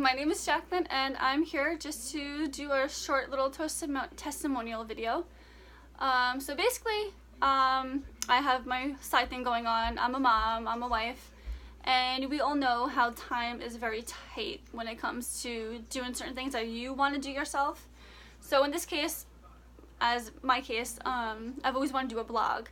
my name is Jacqueline, and I'm here just to do a short little testimonial video. So basically, I have my side thing going on. I'm a mom, I'm a wife, and we all know how time is very tight when it comes to doing certain things that you want to do yourself. So in this case, as my case, I've always wanted to do a blog,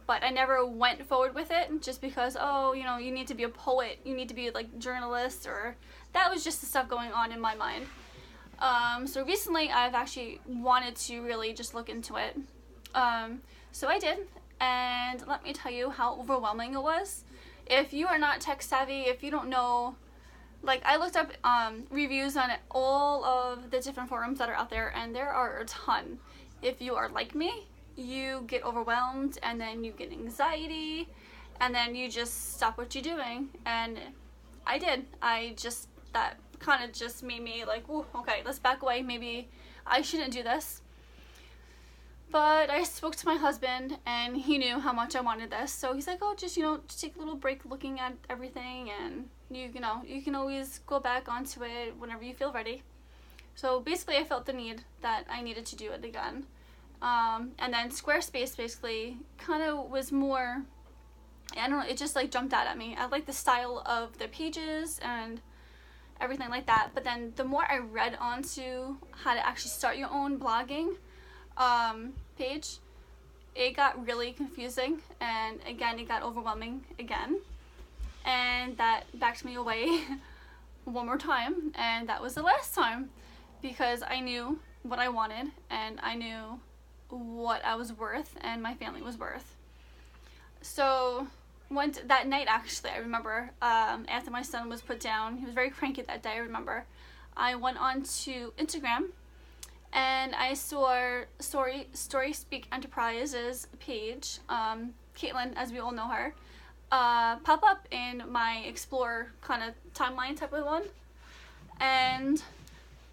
but I never went forward with it just because, oh, you know, you need to be a poet, you need to be like a journalist, or that was just the stuff going on in my mind. So recently I've actually wanted to really just look into it. So I did, and let me tell you how overwhelming it was. If you are not tech savvy, if you don't know, like, I looked up reviews on all of the different forums that are out there, and there are a ton. If you are like me, you get overwhelmed, and then you get anxiety, and then you just stop what you're doing. And I did. That kind of just made me like, ooh, okay, let's back away. Maybe I shouldn't do this. But I spoke to my husband, and he knew how much I wanted this. So he's like, oh, just take a little break looking at everything, and you can always go back onto it whenever you feel ready. So basically I felt the need that I needed to do it again. And then Squarespace basically kind of was more, I don't know, it just like jumped out at me. I like the style of the pages and everything like that. But then the more I read onto how to actually start your own blogging page, it got really confusing, and again it got overwhelming again, and that backed me away one more time, and that was the last time, because I knew what I wanted, and I knew what I was worth and my family was worth. So that night, actually, I remember, after my son was put down, he was very cranky that day, I remember, I went on to Instagram, and I saw Storyspeak Enterprises page, Caitlin, as we all know her, pop up in my explore kind of timeline type of one. And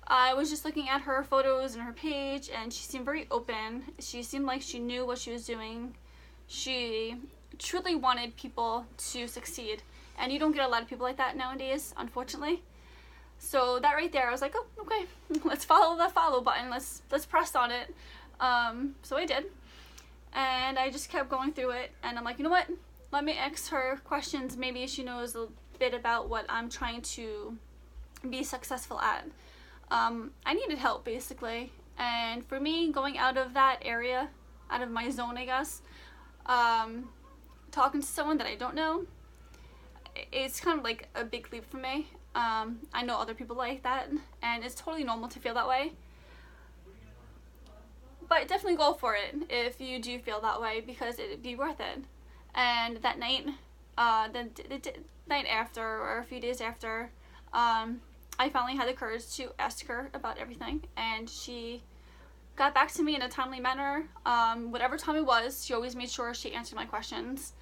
I was just looking at her photos and her page, and she seemed very open. She seemed like she knew what she was doing. She truly wanted people to succeed, and you don't get a lot of people like that nowadays, unfortunately. So that right there, I was like, oh, okay, let's follow the follow button. Let's press on it. So I did, and I just kept going through it. And I'm like, you know what? Let me ask her questions. Maybe she knows a bit about what I'm trying to be successful at. I needed help, basically. And for me, going out of that area, out of my zone, I guess, talking to someone that I don't know, it's kind of like a big leap for me. I know other people like that, and it's totally normal to feel that way. But definitely go for it if you do feel that way, because it'd be worth it. And that night, the night after, or a few days after, I finally had the courage to ask her about everything, and she got back to me in a timely manner. Whatever time it was, she always made sure she answered my questions.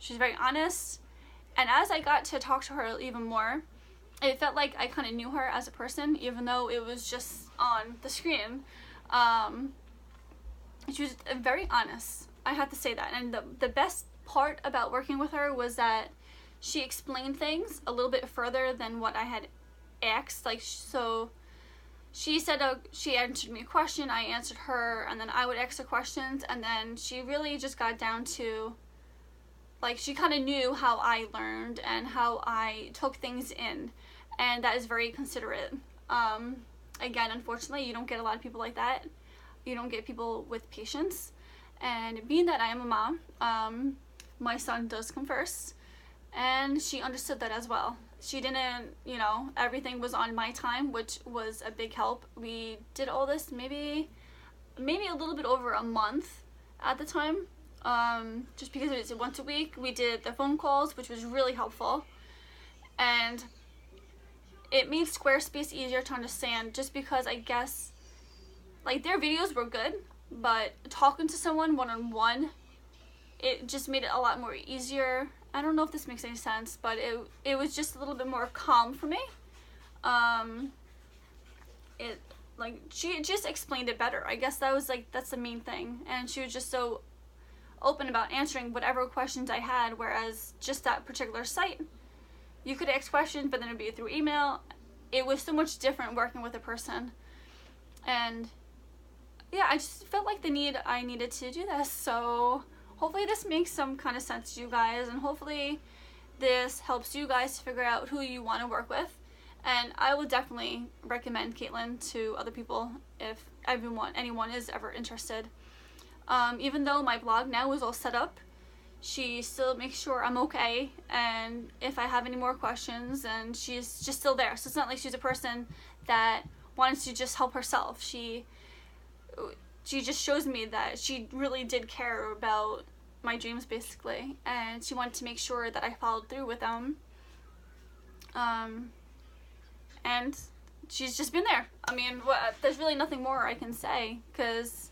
She was very honest, and as I got to talk to her even more, it felt like I kind of knew her as a person, even though it was just on the screen. She was very honest, I have to say that. And the best part about working with her was that she explained things a little bit further than what I had asked. Like, so she said, she answered me a question, I answered her, and then I would ask her questions, and then she really just got down to, like, she kind of knew how I learned and how I took things in, and that is very considerate. Again, unfortunately, you don't get a lot of people like that. You don't get people with patience, and being that I am a mom, my son does come first, and she understood that as well. She didn't, everything was on my time, which was a big help. We did all this maybe a little bit over a month at the time, just because it was once a week. We did the phone calls, which was really helpful, and it made Squarespace easier to understand, just because I guess, like, their videos were good, but talking to someone one-on-one, it just made it a lot more easier. I don't know if this makes any sense, but it was just a little bit more calm for me. She just explained it better. I guess that's the main thing. And she was just so open about answering whatever questions I had, whereas just that particular site, you could ask questions, but then it'd be through email, it was so much different working with a person. And yeah, I just felt like I needed to do this. So hopefully this makes some kind of sense to you guys, and hopefully this helps you guys to figure out who you want to work with. And I would definitely recommend Caitlin to other people if anyone is ever interested. Even though my blog now is all set up, she still makes sure I'm okay, and if I have any more questions, and she's just still there. So it's not like she's a person that wants to just help herself. She just shows me that she really did care about my dreams, basically, and she wanted to make sure that I followed through with them. And she's just been there. I mean, there's really nothing more I can say, because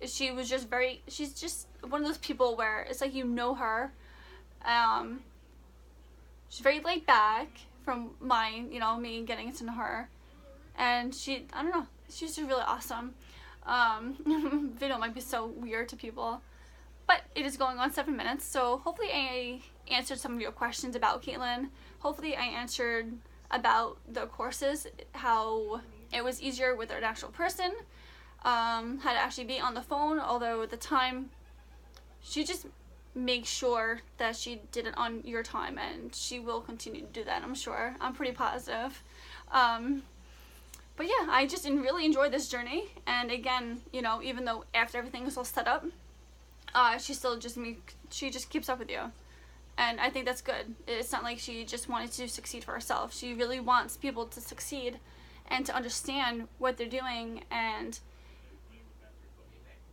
she's just one of those people where it's like, you know her. She's very laid back from me getting to know her. And I don't know, she's just really awesome. Video might be so weird to people, but it is going on 7 minutes, so hopefully I answered some of your questions about Caitlin. Hopefully I answered about the courses, how it was easier with an actual person, how to actually be on the phone, although at the time she just makes sure that she did it on your time, and she will continue to do that, I'm sure. I'm pretty positive. But yeah, I just really enjoyed this journey, and again, even though after everything is all set up, she just keeps up with you. And I think that's good. It's not like she just wanted to succeed for herself. She really wants people to succeed and to understand what they're doing, and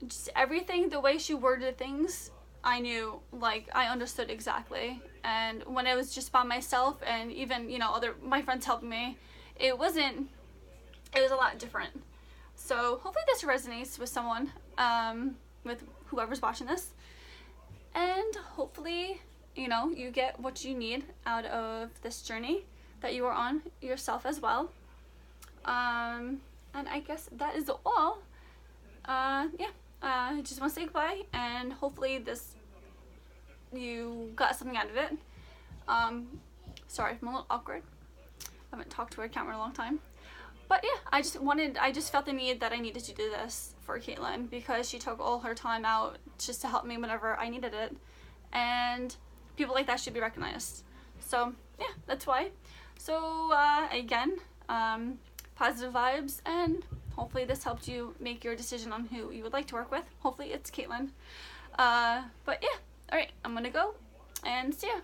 just everything, the way she worded things, I knew, I understood exactly. And when I was just by myself, and even, my friends helping me, it was a lot different. So hopefully this resonates with someone, with whoever's watching this, and hopefully you get what you need out of this journey that you are on yourself as well. And I guess that is all. I just want to say goodbye, and hopefully you got something out of it. Sorry if I'm a little awkward. I haven't talked to a camera in a long time. But yeah, I just felt the need that I needed to do this for Caitlin, because she took all her time out just to help me whenever I needed it. And people like that should be recognized. So yeah, that's why. So again, positive vibes, and hopefully this helped you make your decision on who you would like to work with. Hopefully it's Caitlin. But yeah, alright, I'm gonna go, and see ya.